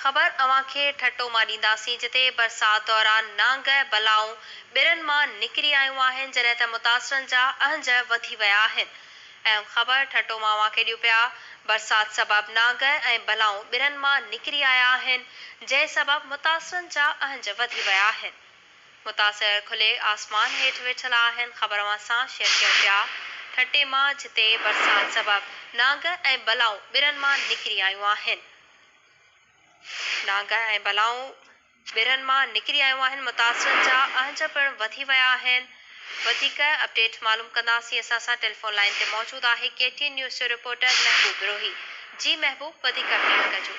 ख़बर अवांखे ठटो मां ॾींदासीं जिते बरसात दौरान नांग बलाऊं ॿिरनि मां निकिरी आयूं आहिनि जॾहिं त मुतासिरनि जा अहंज वधी विया आहिनि। ऐं ख़बर ठटो मां अवांखे ॾियो पिया बरसात सबबि नांग ऐं बलाऊं ॿिरनि मां निकिरी आया आहिनि जंहिं सबबि मुतासिरनि जा अहंज वधी विया आहिनि। मुतासिर खुले आसमान हेठि वेठल आहिनि। ख़बर अवां सां शेयर कयूं पिया ठटे मां जिते बरसात सबबि नांग ऐं बलाऊं ॿिरनि मां निकिरी आयूं आहिनि। नांग ऐं बलाऊं ॿिरनि मां निकिरी आयूं आहिनि। मुतासिरनि जा अहंज पिणु वधी विया आहिनि। वधीक अपडेट मालूम कंदासीं। असां सां टेलीफोन लाइन ते मौजूदु आहे KTN न्यूज़ जो रिपोर्टर महबूब बिरोही। जी महबूब, वधीक अपडेट कजो।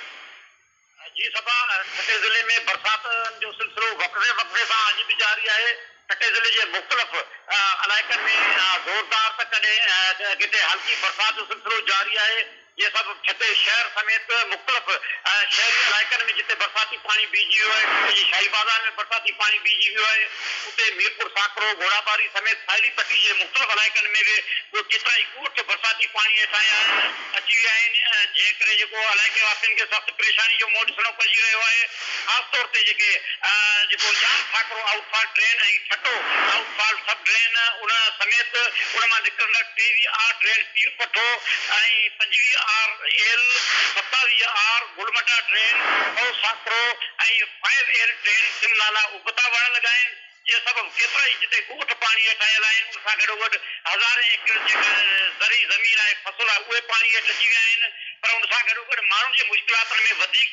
जी सभा ठटे ज़िले में बरसात जो सिलसिलो वक़्ते सां अॼु बि जारी आहे। ठटे ज़िले जे मुख़्तलिफ़ इलाइक़नि में ज़ोरदार त कॾहिं किथे हल्की बरसात जो सिलसिलो जारी आहे। ये सभु ठटे शहर समेत मुख़्तलिफ़ शहरी इलाइक़नि में जिते बरसाती पानी बीजी वियो आहे, शाही बाज़ार में बरसाती पानी बीजी वियो आहे, उते मीरपुर साकरो घोड़ाबारी समेत साहिली पट्टी जे मुख़्तलिफ़ इलाइक़नि में बि केतिरा ई ॻोठ बरसाती पाणी हेठां अची विया आहिनि, जंहिं करे जेको इलाइक़े वासियुनि खे सख़्तु परेशानी जो मुंहुं ॾिसणो पइजी रहियो आहे। ख़ासि तौर ते जेको जाम साकरो आउटफॉल ड्रेन ऐं ठटो आउटफॉल सब ड्रेन उन समेत उन मां निकिरंदड़ 23R ड्रेन पीर पठो ऐं 25R एल 27R गुलमटा ड्रेन साकरो ऐं 5L ड्रेन सिमनाला उबता वहण लॻा आहिनि। ये सबबि केतिरा ई जिते ॻोठ पाणी हेठि आयल आहिनि, उन सां गॾोगॾु हज़ारे एकड़ जेका ज़री ज़मीन आहे, फसल आहे, उहे पाणी हेठि अची विया आहिनि। पर उन सां गॾोगॾु माण्हुनि जे मुश्किलातुनि में वधीक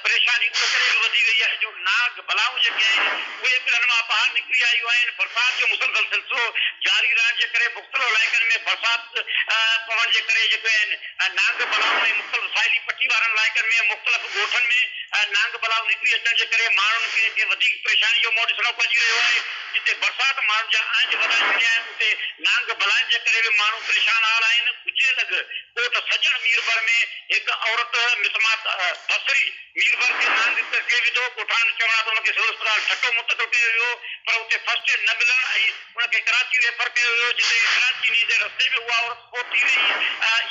परेशानी उन करे बि वधी वई आहे जो नाग बलाऊं जेके आहिनि उहे ॿिरनि मां ॿाहिरि निकिरी आयूं आहिनि। बरसाति जो मुसलसल सिलसिलो जारी रहण जे करे मुख़्तलिफ़ इलाइक़नि में बरसाति पवण जे करे जेके आहिनि नांग बलाऊं ऐं मुख़्तलिफ़ साहिली पट्टी वारनि इलाइक़नि में मुख़्तलिफ़ ॻोठनि में नांग बलाऊं निकिरी अचण जे करे माण्हुनि खे वधीक परेशानी जो मुंहुं ॾिसणो पइजी रहियो आहे। जिते बरसाति माण्हुनि जा अहंज वधाए छॾिया आहिनि, उते नांग बलाइण जे करे बि माण्हू परेशान हाल आहिनि। गुजे लॻ कोट सजण मीरबर में हिकु औरत मिसमात बसरी मीरबर खे नांग खे विधो, कोठान चवण त हुनखे सिविल अस्पताल ठटो मुंतक़िल कयो वियो, पर उते फर्स्ट एड न मिलण ऐं हुनखे कराची रेफर कयो वियो, जिते कराची नींदे रस्ते में उहा औरत फोत थी वई।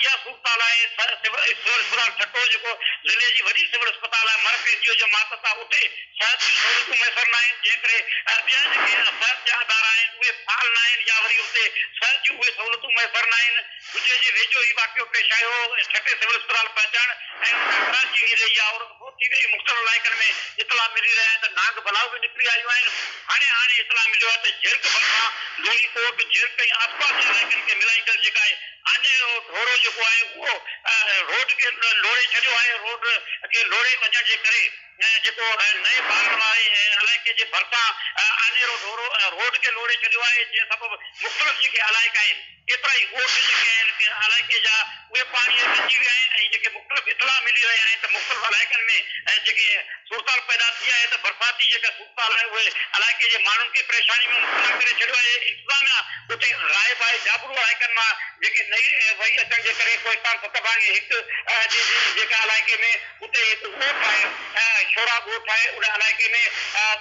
इहा सूरत आहे सिविल अस्पताल ठटो जेको ज़िले जी वॾी सिविल अस्पताल आहे, मरपेजियो जो मातहत आहे, उते सिहत जूं सहूलियतूं मैसर न आहिनि, जंहिं करे ॿिया जेके सिहत जा अदारा आहिनि उहे फाल न आहिनि या वरी उते सिहत जूं उहे सहूलियतूं मैसर न आहिनि। गुजे जे वेझो ई वाक़ियो पेश आयो, ठटे सिविल अस्पताल पहुचण ऐं कराची नींदे इहा औरत फोत थी वई। मुख़्तलिफ़ इलाइक़नि में इतला मिली रहिया आहिनि त नाग बलाऊं बि निकिरी आयूं आहिनि। हाणे इतला मिलियो आहे त झिरक भरिसां लूणीकोट झिरक ऐं आसपास जे इलाइक़नि खे मिलाईंदड़ जेका आहे आनेरो ढोरो जेको आहे उहो रोड खे लोड़े छॾियो आहे। रोड खे लोड़े वञण जे करे जेको नए बागन वारे इलाइक़े जे भरिसां आनेरो ढोरो रोड खे लोड़े छॾियो आहे, जंहिं सबबि मुख़्तलिफ़ जेके इलाइक़ा आहिनि केतिरा ई ॻोठ जेके आहिनि इलाइक़े जा उहे पाणीअ में अची विया आहिनि। ऐं जेके मुख़्तलिफ़ इतला मिली रहिया आहिनि त मुख़्तलिफ़ इलाइक़नि में जेके सूरताल पैदा थी आहे त बरसाती जेका सूरताल आहे उहे इलाइक़े जे माण्हुनि खे परेशानी में मुबतला करे छॾियो आहे। इंतज़ामिया उते राइब आहे जाबरू इलाइक़नि मां जेके नई वही अचण जे करे कोहिस्तान सतबाणी हिकु जेका इलाइक़े में उते हिकु ॻोठ आहे, शोरा ॻोठ आहे, उन इलाइक़े में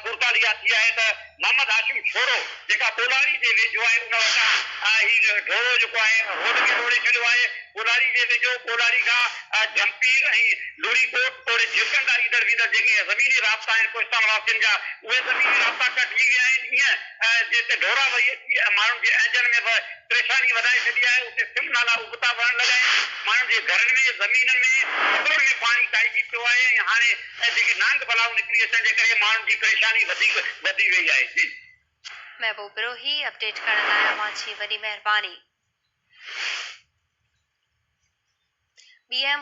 सूरताल इहा थी आहे त मोहम्मद हाशिम छोरो जेका कोलारी जे वेझो आहे उन वटां हीउ ढोरो जेको आहे रोड खे लोड़े छॾियो आहे। कोलारी जे वेझो कोलारी खां जमपीर ऐं लूणीकोट थोरे झिरकनि ॾांहुं ईंदड़ वेंदड़ जेके ज़मीनी राब्ता आहिनि कोहिस्तान वासियुनि जा उहे ज़मीनी राब्ता कटिजी विया आहिनि। ईअं जिते ढोरा वही माण्हुनि जे अहजनि में बि परेशानी वधाए छॾी आहे। उते सिम नाला उबता वहण लॻा आहिनि, माण्हुनि जे घरनि में ज़मीननि में कपिड़नि में पाणी टाइजी पियो आहे ऐं हाणे जेके नांग बलाऊं निकिरी अचण जे करे माण्हुनि जी परेशानी वधीक वधी वई आहे। जी महबूब बिरोही, अपडेट करण लाइ अवां जी वॾी महिरबानी। BM